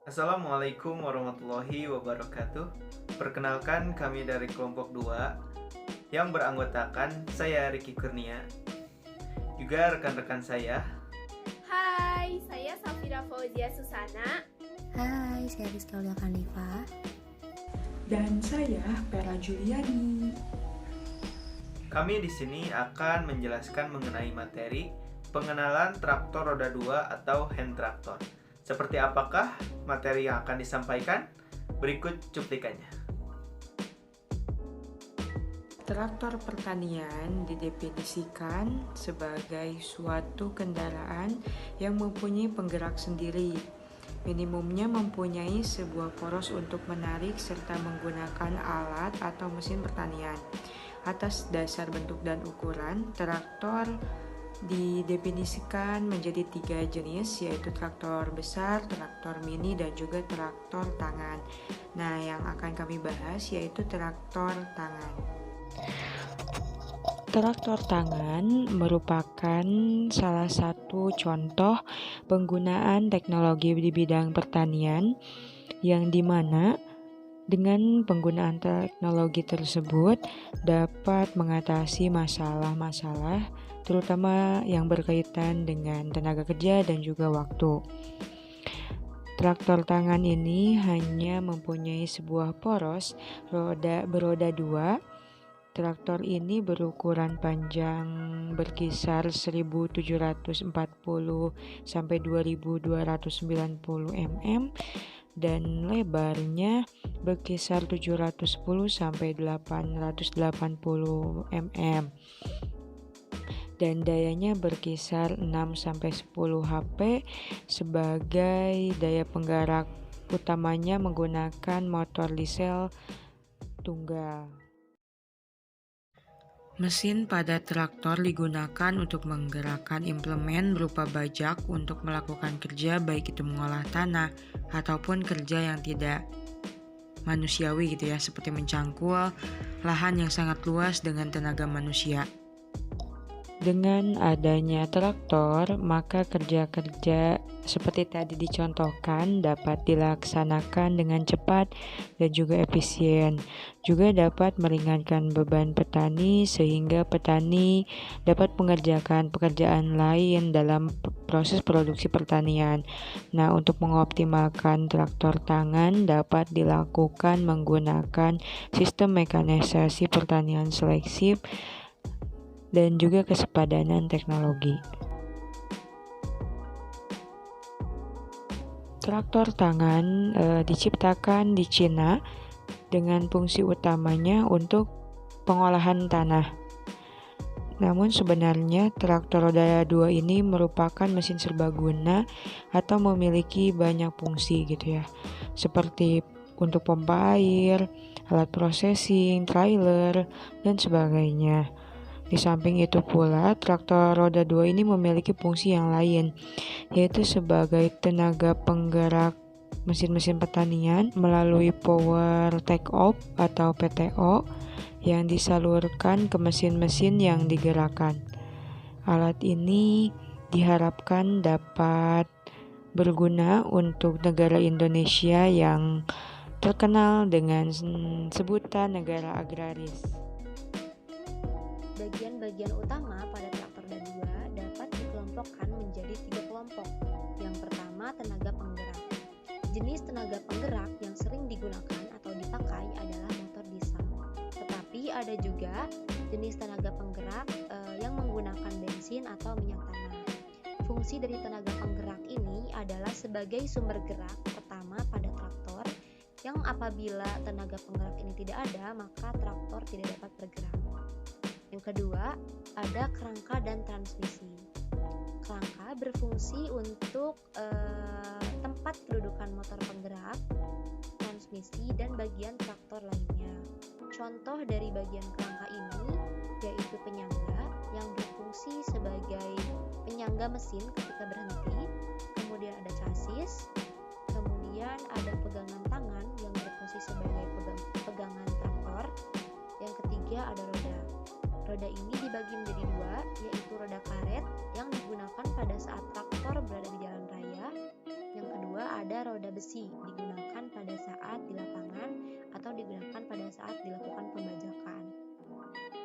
Assalamualaikum warahmatullahi wabarakatuh. Perkenalkan, kami dari kelompok 2 yang beranggotakan saya Ricky Kurnia, juga rekan-rekan saya. Hai, saya Safira Fauzia Susana. Hai, saya Rizky Aulia Kanifa. Dan saya Pera Juliani. Kami di sini akan menjelaskan mengenai materi pengenalan traktor roda 2 atau hand traktor. Seperti apakah materi yang akan disampaikan? Berikut cuplikannya. Traktor pertanian didefinisikan sebagai suatu kendaraan yang mempunyai penggerak sendiri. Minimumnya mempunyai sebuah poros untuk menarik serta menggunakan alat atau mesin pertanian. Atas dasar bentuk dan ukuran, traktor didefinisikan menjadi 3 jenis, yaitu traktor besar, traktor mini, dan juga traktor tangan. Nah, yang akan kami bahas yaitu traktor tangan. Traktor tangan merupakan salah satu contoh penggunaan teknologi di bidang pertanian yang dimana dengan penggunaan teknologi tersebut dapat mengatasi masalah-masalah terutama yang berkaitan dengan tenaga kerja dan juga waktu. Traktor tangan ini hanya mempunyai sebuah poros beroda 2. Traktor ini berukuran panjang berkisar 1740 sampai 2290 mm dan lebarnya berkisar 710 sampai 880 mm. Dan dayanya berkisar 6 sampai 10 HP. Sebagai daya penggerak utamanya menggunakan motor diesel tunggal. Mesin pada traktor digunakan untuk menggerakkan implemen berupa bajak untuk melakukan kerja baik itu mengolah tanah ataupun kerja yang tidak manusiawi gitu ya, seperti mencangkul lahan yang sangat luas dengan tenaga manusia. Dengan adanya traktor, maka kerja-kerja seperti tadi dicontohkan dapat dilaksanakan dengan cepat dan juga efisien. Juga dapat meringankan beban petani sehingga petani dapat mengerjakan pekerjaan lain dalam proses produksi pertanian. Nah, untuk mengoptimalkan traktor tangan dapat dilakukan menggunakan sistem mekanisasi pertanian selektif dan juga kesepadanan teknologi. Traktor tangan diciptakan di Cina dengan fungsi utamanya untuk pengolahan tanah. Namun sebenarnya traktor roda 2 ini merupakan mesin serbaguna atau memiliki banyak fungsi gitu ya. Seperti untuk pompa air, alat processing, trailer, dan sebagainya. Di samping itu pula, traktor roda 2 ini memiliki fungsi yang lain, yaitu sebagai tenaga penggerak mesin-mesin pertanian melalui power take-off atau PTO yang disalurkan ke mesin-mesin yang digerakkan. Alat ini diharapkan dapat berguna untuk negara Indonesia yang terkenal dengan sebutan negara agraris. Bagian-bagian utama pada traktor roda 2 dapat dikelompokkan menjadi 3 kelompok. Yang pertama, tenaga penggerak. Jenis tenaga penggerak yang sering digunakan atau dipakai adalah motor diesel. Tetapi ada juga jenis tenaga penggerak yang menggunakan bensin atau minyak tanah. Fungsi dari tenaga penggerak ini adalah sebagai sumber gerak pertama pada traktor yang apabila tenaga penggerak ini tidak ada, maka traktor tidak dapat bergerak. Yang kedua, ada kerangka dan transmisi. Kerangka berfungsi untuk tempat kedudukan motor penggerak, transmisi, dan bagian traktor lainnya. Contoh dari bagian kerangka ini yaitu penyangga yang berfungsi sebagai penyangga mesin ketika berhenti, kemudian ada chassis, kemudian ada pegangan tangan yang berfungsi sebagai pegangan traktor, yang ketiga ada roda. Roda ini dibagi menjadi 2, yaitu roda karet yang digunakan pada saat traktor berada di jalan raya. Yang kedua ada ada roda besi digunakan pada saat di lapangan atau digunakan pada saat dilakukan pembajakan.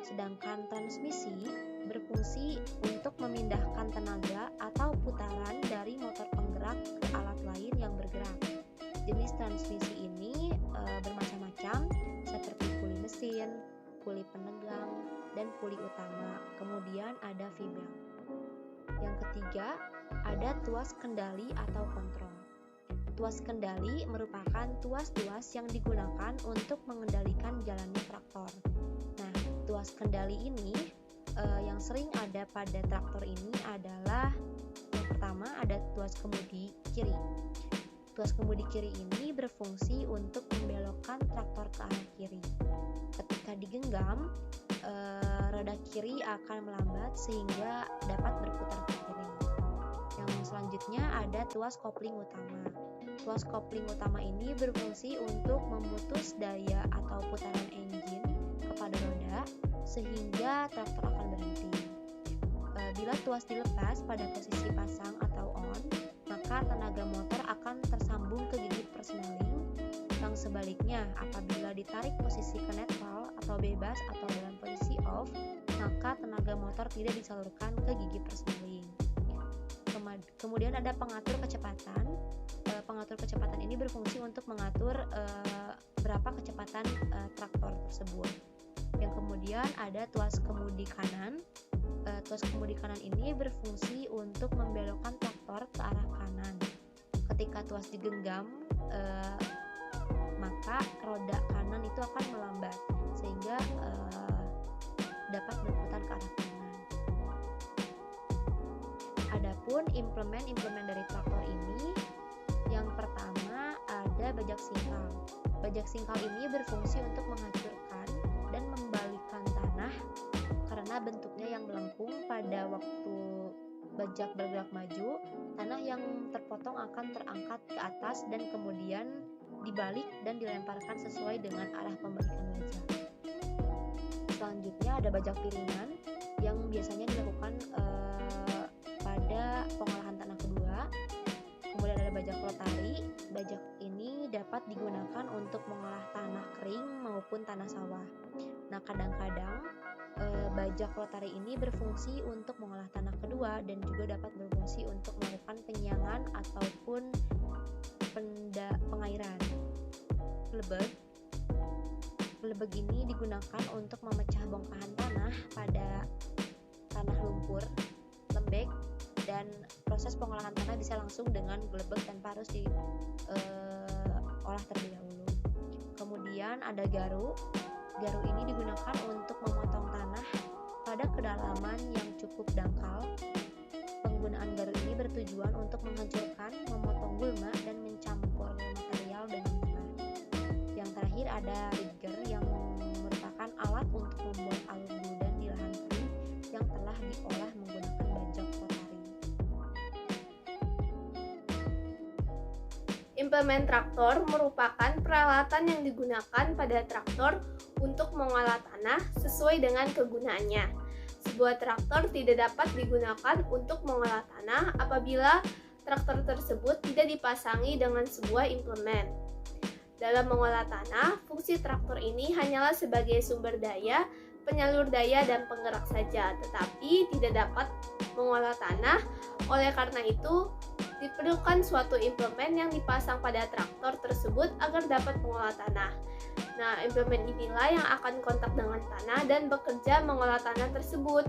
Sedangkan transmisi berfungsi untuk memindahkan tenaga atau putaran dari motor penggerak ke alat lain yang bergerak. Jenis transmisi ini bermacam-macam seperti puli mesin, puli penegang, dan puli utama. Kemudian ada V-belt. Yang ketiga, ada tuas kendali atau kontrol. Tuas kendali merupakan tuas-tuas yang digunakan untuk mengendalikan jalannya traktor. Nah, tuas kendali ini yang sering ada pada traktor ini adalah yang pertama ada tuas kemudi kiri. Tuas kemudi kiri ini berfungsi untuk membelokkan traktor ke arah kiri. Ketika digenggam, roda kiri akan melambat sehingga dapat berputar ke kiri. Yang selanjutnya ada tuas kopling utama. Tuas kopling utama ini berfungsi untuk memutus daya atau putaran engine kepada roda sehingga traktor akan berhenti. Bila tuas dilepas pada posisi pasang atau on, maka tenaga motor akan tersambung ke gigi persneling. Yang sebaliknya, apabila ditarik posisi ke netral atau bebas atau dalam posisi off, maka tenaga motor tidak disalurkan ke gigi persneling. Kemudian ada pengatur kecepatan. Pengatur kecepatan ini berfungsi untuk mengatur berapa kecepatan traktor tersebut. Yang kemudian ada tuas kemudi kanan. Tuas kemudi kanan ini berfungsi untuk membelokkan traktor ke arah kanan. Ketika tuas digenggam, maka roda kanan itu akan melambat sehingga dapat berputar ke arah kanan. Adapun implemen dari traktor ini, yang pertama ada bajak singkal. Bajak singkal ini berfungsi untuk menghancurkan dan membalikkan tanah karena bentuknya yang melengkung. Pada waktu bajak bergerak maju, tanah yang terpotong akan terangkat ke atas dan kemudian dibalik dan dilemparkan sesuai dengan arah pembalikan bajak. Selanjutnya ada bajak piringan yang biasanya dilakukan pada pengolahan tanah kedua. Kemudian ada bajak rotari. Bajak ini dapat digunakan untuk mengolah tanah kering maupun tanah sawah. Nah, kadang-kadang bajak rotari ini berfungsi untuk mengolah tanah kedua dan juga dapat berfungsi untuk melakukan penyiangan ataupun pengairan. Gelebeg ini digunakan untuk memecah bongkahan tanah pada tanah lumpur, lembek, dan proses pengolahan tanah bisa langsung dengan gelebeg tanpa harus diolah terlebih dahulu. Kemudian ada garu. Garu ini digunakan untuk memotong tanah pada kedalaman yang cukup dangkal. Penggunaan garu ini bertujuan untuk menghancurkan, memotong gulma, dan mencampur material dengan tanah. Yang terakhir ada rigger yang merupakan alat untuk membuat alur guldan di lahan kering yang telah diolah menggunakan bajak rotari. Implemen traktor merupakan peralatan yang digunakan pada traktor untuk mengolah tanah sesuai dengan kegunaannya. Sebuah traktor tidak dapat digunakan untuk mengolah tanah apabila traktor tersebut tidak dipasangi dengan sebuah implemen. Dalam mengolah tanah, fungsi traktor ini hanyalah sebagai sumber daya, penyalur daya, dan penggerak saja, tetapi tidak dapat mengolah tanah. Oleh karena itu, diperlukan suatu implemen yang dipasang pada traktor tersebut agar dapat mengolah tanah. Nah, implemen inilah yang akan kontak dengan tanah dan bekerja mengolah tanah tersebut.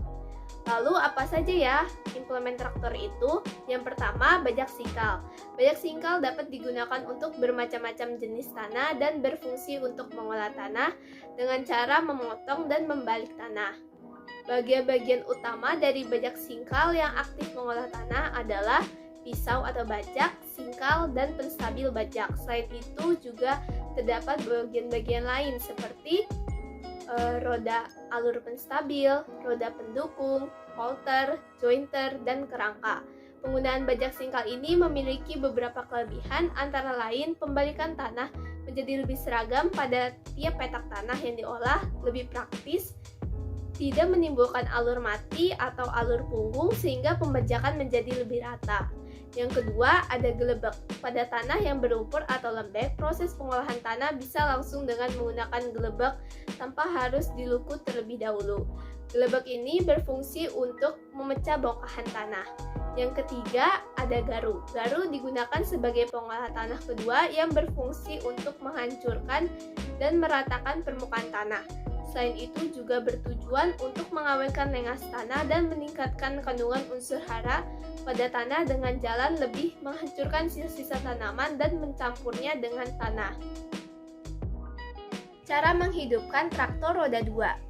Lalu apa saja ya implemen traktor itu? Yang pertama, bajak singkal. Bajak singkal dapat digunakan untuk bermacam-macam jenis tanah dan berfungsi untuk mengolah tanah dengan cara memotong dan membalik tanah. Bagian-bagian utama dari bajak singkal yang aktif mengolah tanah adalah pisau atau bajak, singkal, dan penstabil bajak. Selain itu juga terdapat bagian-bagian lain seperti roda alur penstabil, roda pendukung, holter, jointer, dan kerangka. Penggunaan bajak singkal ini memiliki beberapa kelebihan, antara lain pembalikan tanah menjadi lebih seragam pada tiap petak tanah yang diolah, lebih praktis, tidak menimbulkan alur mati atau alur punggung sehingga pembajakan menjadi lebih rata. Yang kedua, ada gelebek. Pada tanah yang berlumpur atau lembek, proses pengolahan tanah bisa langsung dengan menggunakan gelebek tanpa harus dilukut terlebih dahulu. Gelebek ini berfungsi untuk memecah bongkahan tanah. Yang ketiga, ada garu. Garu digunakan sebagai pengolah tanah kedua yang berfungsi untuk menghancurkan dan meratakan permukaan tanah. Selain itu juga bertujuan untuk mengawetkan lengas tanah dan meningkatkan kandungan unsur hara pada tanah dengan jalan lebih menghancurkan sisa-sisa tanaman dan mencampurnya dengan tanah. Cara menghidupkan traktor roda 2.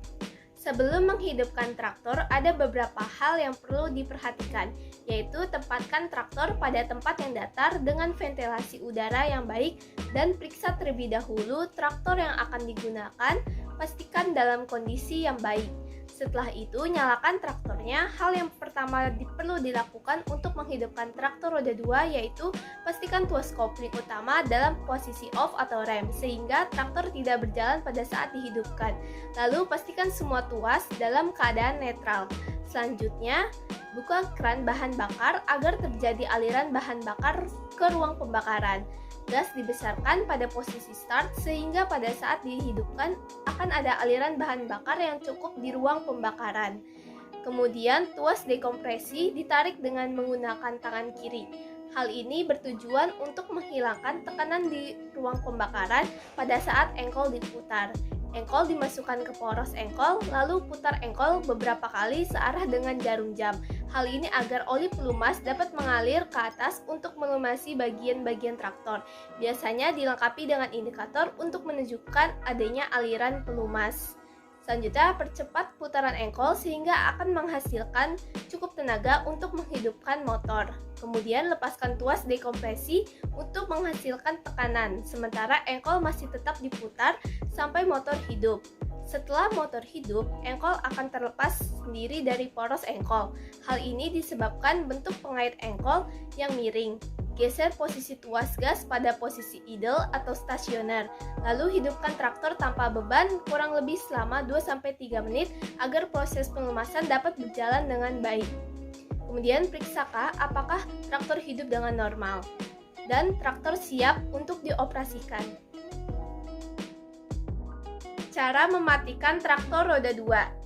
Sebelum menghidupkan traktor, ada beberapa hal yang perlu diperhatikan, yaitu tempatkan traktor pada tempat yang datar dengan ventilasi udara yang baik dan periksa terlebih dahulu traktor yang akan digunakan, pastikan dalam kondisi yang baik. Setelah itu, nyalakan traktornya. Hal yang pertama perlu dilakukan untuk menghidupkan traktor roda 2 yaitu pastikan tuas kopling utama dalam posisi off atau rem sehingga traktor tidak berjalan pada saat dihidupkan. Lalu pastikan semua tuas dalam keadaan netral. Selanjutnya, buka keran bahan bakar agar terjadi aliran bahan bakar ke ruang pembakaran. Gas dibesarkan pada posisi start sehingga pada saat dihidupkan akan ada aliran bahan bakar yang cukup di ruang pembakaran. Kemudian tuas dekompresi ditarik dengan menggunakan tangan kiri. Hal ini bertujuan untuk menghilangkan tekanan di ruang pembakaran pada saat engkol diputar. Engkol dimasukkan ke poros engkol, lalu putar engkol beberapa kali searah dengan jarum jam. Hal ini agar oli pelumas dapat mengalir ke atas untuk melumasi bagian-bagian traktor. Biasanya dilengkapi dengan indikator untuk menunjukkan adanya aliran pelumas. Selanjutnya, percepat putaran engkol sehingga akan menghasilkan cukup tenaga untuk menghidupkan motor. Kemudian, lepaskan tuas dekompresi untuk menghasilkan tekanan, sementara engkol masih tetap diputar sampai motor hidup. Setelah motor hidup, engkol akan terlepas sendiri dari poros engkol. Hal ini disebabkan bentuk pengait engkol yang miring. Geser posisi tuas gas pada posisi idle atau stasioner. Lalu hidupkan traktor tanpa beban kurang lebih selama 2-3 menit agar proses pelumasan dapat berjalan dengan baik. Kemudian periksakah apakah traktor hidup dengan normal dan traktor siap untuk dioperasikan. Cara mematikan traktor roda 2.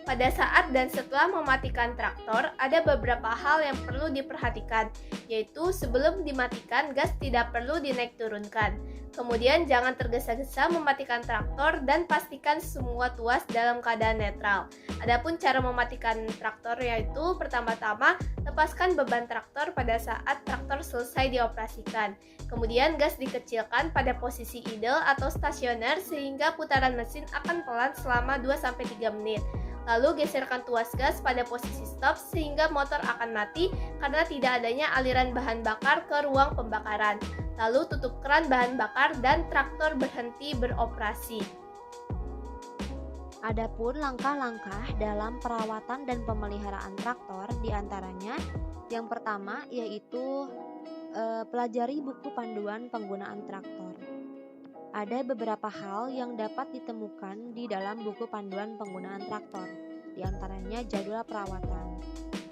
Pada saat dan setelah mematikan traktor, ada beberapa hal yang perlu diperhatikan, yaitu sebelum dimatikan, gas tidak perlu dinaik turunkan. Kemudian jangan tergesa-gesa mematikan traktor dan pastikan semua tuas dalam keadaan netral. Adapun cara mematikan traktor yaitu pertama-tama lepaskan beban traktor pada saat traktor selesai dioperasikan. Kemudian gas dikecilkan pada posisi idle atau stasioner sehingga putaran mesin akan pelan selama 2-3 menit. Lalu geserkan tuas gas pada posisi stop sehingga motor akan mati karena tidak adanya aliran bahan bakar ke ruang pembakaran. Lalu tutup keran bahan bakar dan traktor berhenti beroperasi. Adapun langkah-langkah dalam perawatan dan pemeliharaan traktor diantaranya yang pertama yaitu pelajari buku panduan penggunaan traktor. Ada beberapa hal yang dapat ditemukan di dalam buku panduan penggunaan traktor, di antaranya jadwal perawatan.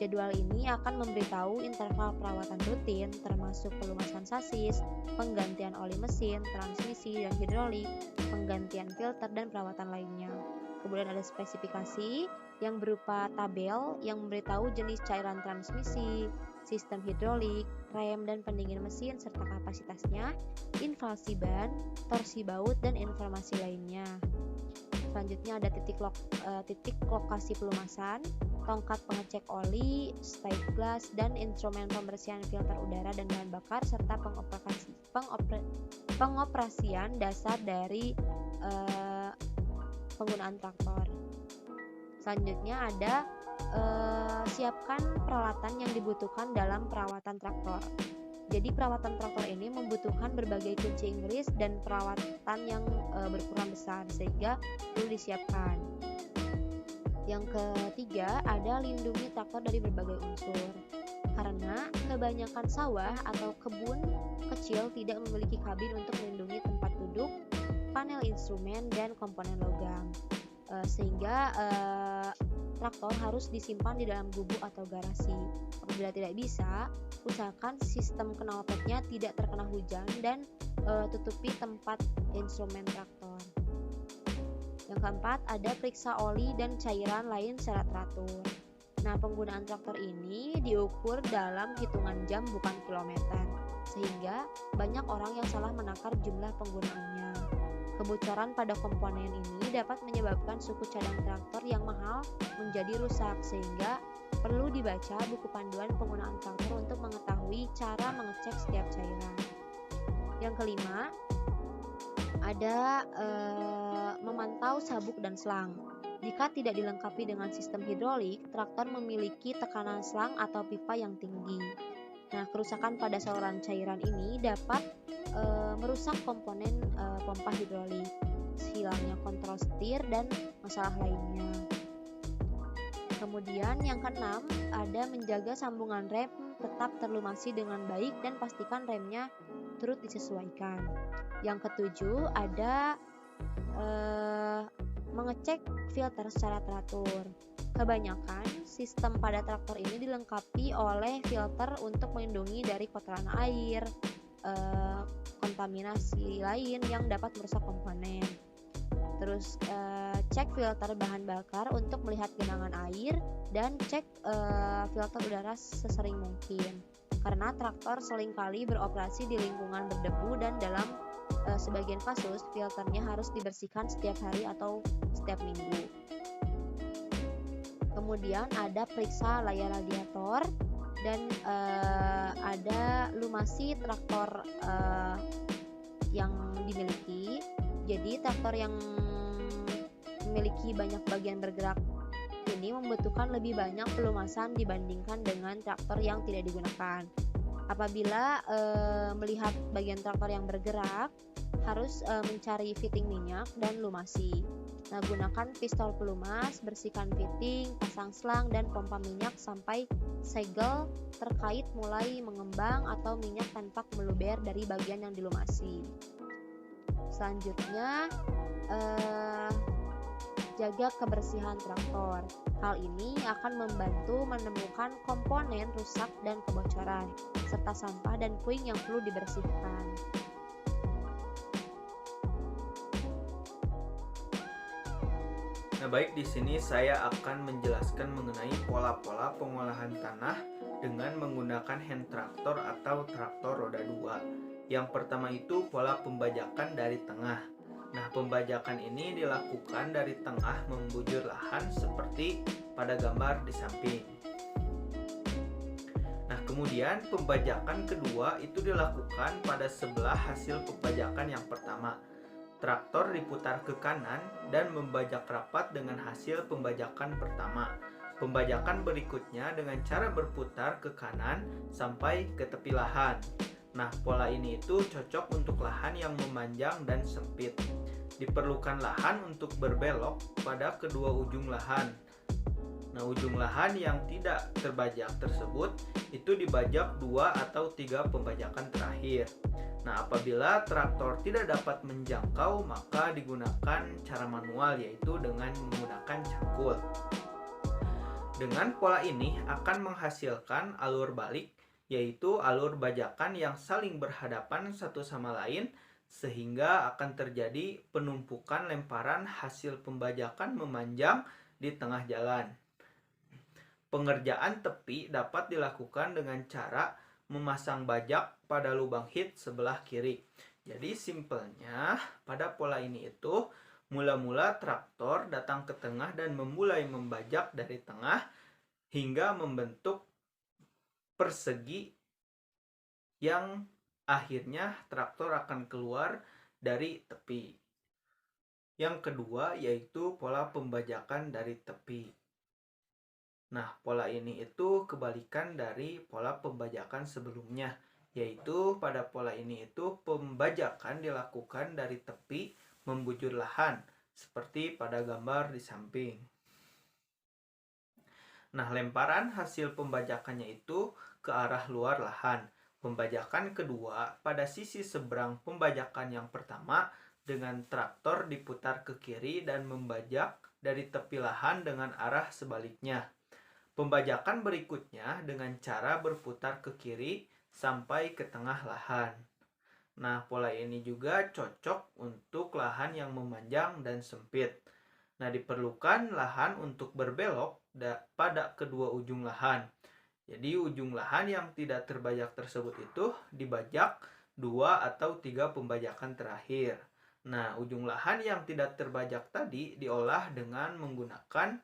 Jadwal ini akan memberitahu interval perawatan rutin termasuk pelumasan sasis, penggantian oli mesin, transmisi, dan hidrolik, penggantian filter, dan perawatan lainnya. Kemudian ada spesifikasi yang berupa tabel yang memberitahu jenis cairan transmisi, sistem hidrolik, rem dan pendingin mesin serta kapasitasnya, inflasi ban, torsi baut, dan informasi lainnya. Selanjutnya ada titik lokasi pelumasan, tongkat pengecek oli, style glass, dan instrumen pembersihan filter udara dan bahan bakar serta pengoperasian dasar dari penggunaan traktor. Selanjutnya ada siapkan peralatan yang dibutuhkan dalam perawatan traktor. Jadi perawatan traktor ini membutuhkan berbagai kunci Inggris dan perawatan yang berukuran besar sehingga perlu disiapkan. Yang ketiga ada lindungi traktor dari berbagai unsur. Karena kebanyakan sawah atau kebun kecil tidak memiliki kabin untuk melindungi tempat duduk, panel instrumen, dan komponen logam. Sehingga traktor harus disimpan di dalam gubuk atau garasi. Apabila tidak bisa, usahakan sistem knalpotnya tidak terkena hujan dan tutupi tempat instrumen traktor. Yang keempat, ada periksa oli dan cairan lain secara teratur. Nah, penggunaan traktor ini diukur dalam hitungan jam bukan kilometer, sehingga banyak orang yang salah menakar jumlah penggunaannya. Kebocoran pada komponen ini dapat menyebabkan suku cadang traktor yang mahal menjadi rusak, sehingga perlu dibaca buku panduan penggunaan traktor untuk mengetahui cara mengecek setiap cairan. Yang kelima, ada memantau sabuk dan selang. Jika tidak dilengkapi dengan sistem hidrolik, traktor memiliki tekanan selang atau pipa yang tinggi. Nah, kerusakan pada saluran cairan ini dapat merusak komponen pompa hidrolik, hilangnya kontrol setir, dan masalah lainnya. Kemudian yang keenam, ada menjaga sambungan rem tetap terlumasi dengan baik dan pastikan remnya turut disesuaikan. Yang ketujuh, ada mengecek filter secara teratur. Kebanyakan sistem pada traktor ini dilengkapi oleh filter untuk melindungi dari kotoran air, kontaminasi lain yang dapat merusak komponen. Terus cek filter bahan bakar untuk melihat genangan air dan cek filter udara sesering mungkin. Karena traktor seringkali beroperasi di lingkungan berdebu dan dalam sebagian kasus filternya harus dibersihkan setiap hari atau setiap minggu. Kemudian ada periksa layar radiator dan ada lumasi traktor yang dimiliki. Jadi traktor yang memiliki banyak bagian bergerak ini membutuhkan lebih banyak pelumasan dibandingkan dengan traktor yang tidak digunakan. Apabila melihat bagian traktor yang bergerak, harus mencari fitting minyak dan lumasi. Nah, gunakan pistol pelumas, bersihkan fitting, pasang selang dan pompa minyak sampai segel terkait mulai mengembang atau minyak tampak meluber dari bagian yang dilumasi. Selanjutnya, jaga kebersihan traktor. Hal ini akan membantu menemukan komponen rusak dan kebocoran, serta sampah dan puing yang perlu dibersihkan. Nah, baik, di sini saya akan menjelaskan mengenai pola-pola pengolahan tanah dengan menggunakan hand traktor atau traktor roda 2. Yang pertama itu pola pembajakan dari tengah. Nah, pembajakan ini dilakukan dari tengah membujur lahan seperti pada gambar di samping. Nah, kemudian pembajakan kedua itu dilakukan pada sebelah hasil pembajakan yang pertama. Traktor diputar ke kanan dan membajak rapat dengan hasil pembajakan pertama. Pembajakan berikutnya dengan cara berputar ke kanan sampai ke tepi lahan. Nah, pola ini itu cocok untuk lahan yang memanjang dan sempit. Diperlukan lahan untuk berbelok pada kedua ujung lahan. Nah, ujung lahan yang tidak terbajak tersebut itu dibajak 2 atau 3 pembajakan terakhir. Nah, apabila traktor tidak dapat menjangkau, maka digunakan cara manual, yaitu dengan menggunakan cangkul. Dengan pola ini akan menghasilkan alur balik, yaitu alur bajakan yang saling berhadapan satu sama lain, sehingga akan terjadi penumpukan lemparan hasil pembajakan memanjang di tengah jalan. Pengerjaan tepi dapat dilakukan dengan cara memasang bajak pada lubang hit sebelah kiri. Jadi simpelnya pada pola ini itu mula-mula traktor datang ke tengah dan memulai membajak dari tengah hingga membentuk persegi yang akhirnya traktor akan keluar dari tepi. Yang kedua yaitu pola pembajakan dari tepi. Nah, pola ini itu kebalikan dari pola pembajakan sebelumnya, yaitu pada pola ini itu pembajakan dilakukan dari tepi membujur lahan, seperti pada gambar di samping. Nah, lemparan hasil pembajakannya itu ke arah luar lahan. Pembajakan kedua pada sisi seberang pembajakan yang pertama dengan traktor diputar ke kiri dan membajak dari tepi lahan dengan arah sebaliknya. Pembajakan berikutnya dengan cara berputar ke kiri sampai ke tengah lahan. Nah, pola ini juga cocok untuk lahan yang memanjang dan sempit. Nah, diperlukan lahan untuk berbelok pada kedua ujung lahan. Jadi, ujung lahan yang tidak terbajak tersebut itu dibajak 2 atau 3 pembajakan terakhir. Nah, ujung lahan yang tidak terbajak tadi diolah dengan menggunakan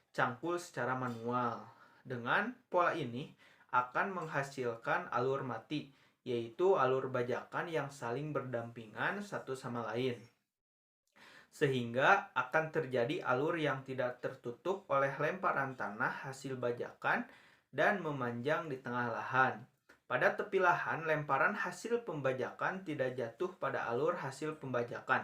cangkul secara manual. Dengan pola ini akan menghasilkan alur mati, yaitu alur bajakan yang saling berdampingan satu sama lain. Sehingga akan terjadi alur yang tidak tertutup oleh lemparan tanah hasil bajakan dan memanjang di tengah lahan. Pada tepi lahan, lemparan hasil pembajakan tidak jatuh pada alur hasil pembajakan.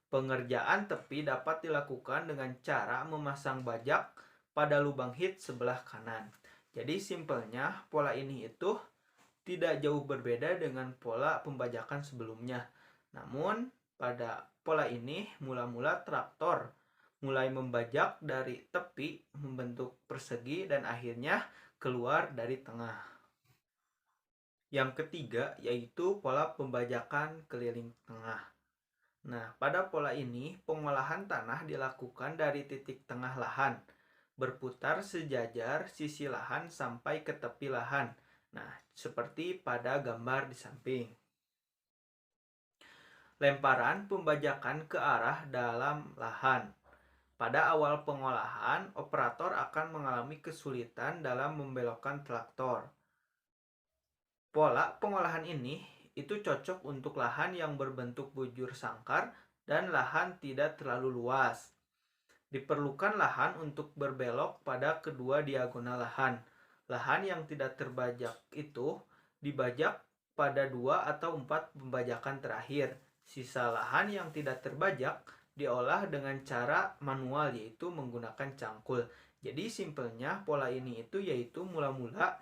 Pengerjaan tepi dapat dilakukan dengan cara memasang bajak pada lubang hit sebelah kanan. Jadi simpelnya pola ini itu tidak jauh berbeda dengan pola pembajakan sebelumnya. Namun pada pola ini mula-mula traktor mulai membajak dari tepi membentuk persegi dan akhirnya keluar dari tengah. Yang ketiga yaitu pola pembajakan keliling tengah. Nah, pada pola ini pengolahan tanah dilakukan dari titik tengah lahan, berputar sejajar sisi lahan sampai ke tepi lahan. Nah, seperti pada gambar di samping. Lemparan pembajakan ke arah dalam lahan. Pada awal pengolahan, operator akan mengalami kesulitan dalam membelokkan traktor. Pola pengolahan ini itu cocok untuk lahan yang berbentuk bujur sangkar dan lahan tidak terlalu luas. Diperlukan lahan untuk berbelok pada kedua diagonal lahan. Lahan yang tidak terbajak itu dibajak pada 2 atau 4 pembajakan terakhir. Sisa lahan yang tidak terbajak diolah dengan cara manual, yaitu menggunakan cangkul. Jadi simpelnya pola ini itu yaitu mula-mula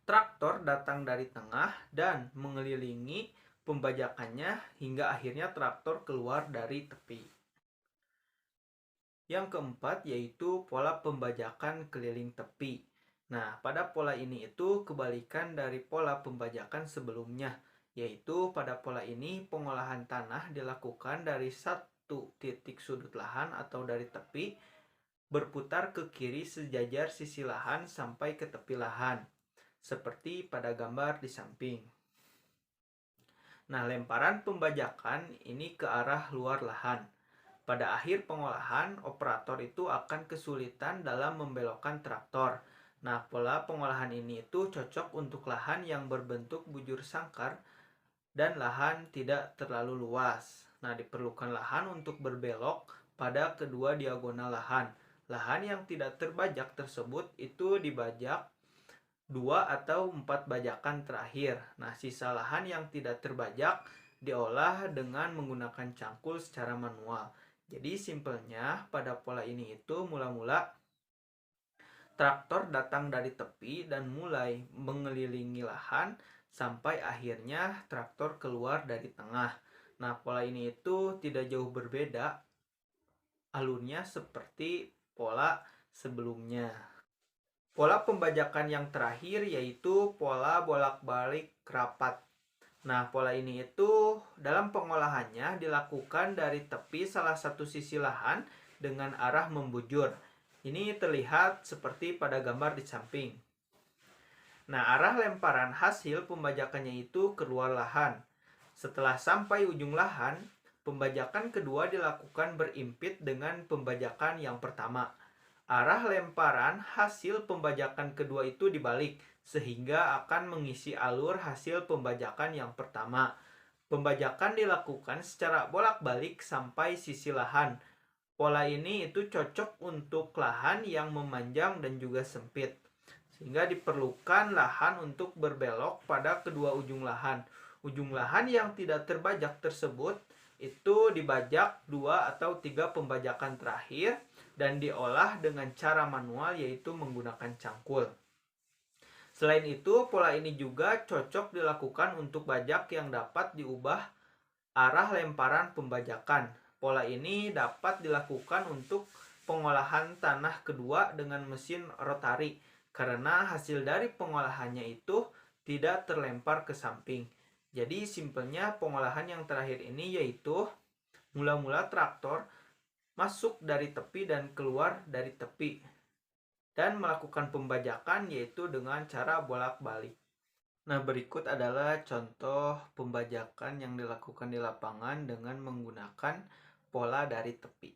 traktor datang dari tengah dan mengelilingi pembajakannya hingga akhirnya traktor keluar dari tepi. Yang keempat yaitu pola pembajakan keliling tepi. Nah, pada pola ini itu kebalikan dari pola pembajakan sebelumnya, yaitu pada pola ini pengolahan tanah dilakukan dari satu titik sudut lahan atau dari tepi, berputar ke kiri sejajar sisi lahan sampai ke tepi lahan, seperti pada gambar di samping. Nah, lemparan pembajakan ini ke arah luar lahan. Pada akhir pengolahan, operator itu akan kesulitan dalam membelokkan traktor. Nah, pola pengolahan ini itu cocok untuk lahan yang berbentuk bujur sangkar dan lahan tidak terlalu luas. Nah, diperlukan lahan untuk berbelok pada kedua diagonal lahan. Lahan yang tidak terbajak tersebut itu dibajak 2 atau 4 bajakan terakhir. Nah, sisa lahan yang tidak terbajak diolah dengan menggunakan cangkul secara manual. Jadi simpelnya pada pola ini itu mula-mula traktor datang dari tepi dan mulai mengelilingi lahan sampai akhirnya traktor keluar dari tengah. Nah, pola ini itu tidak jauh berbeda alurnya seperti pola sebelumnya. Pola pembajakan yang terakhir yaitu pola bolak-balik rapat. Nah, pola ini itu dalam pengolahannya dilakukan dari tepi salah satu sisi lahan dengan arah membujur. Ini terlihat seperti pada gambar di samping. Nah, arah lemparan hasil pembajakannya itu keluar lahan. Setelah sampai ujung lahan, pembajakan kedua dilakukan berimpit dengan pembajakan yang pertama. Arah lemparan hasil pembajakan kedua itu dibalik, sehingga akan mengisi alur hasil pembajakan yang pertama. Pembajakan dilakukan secara bolak-balik sampai sisi lahan. Pola ini itu cocok untuk lahan yang memanjang dan juga sempit, sehingga diperlukan lahan untuk berbelok pada kedua ujung lahan. Ujung lahan yang tidak terbajak tersebut itu dibajak 2 atau 3 pembajakan terakhir dan diolah dengan cara manual, yaitu menggunakan cangkul. Selain itu, pola ini juga cocok dilakukan untuk bajak yang dapat diubah arah lemparan pembajakan. pola ini dapat dilakukan untuk pengolahan tanah kedua dengan mesin rotari karena hasil dari pengolahannya itu tidak terlempar ke samping. Jadi simpelnya pengolahan yang terakhir ini yaitu mula-mula traktor masuk dari tepi dan keluar dari tepi dan melakukan pembajakan yaitu dengan cara bolak-balik. Nah, berikut adalah contoh pembajakan yang dilakukan di lapangan dengan menggunakan pola dari tepi.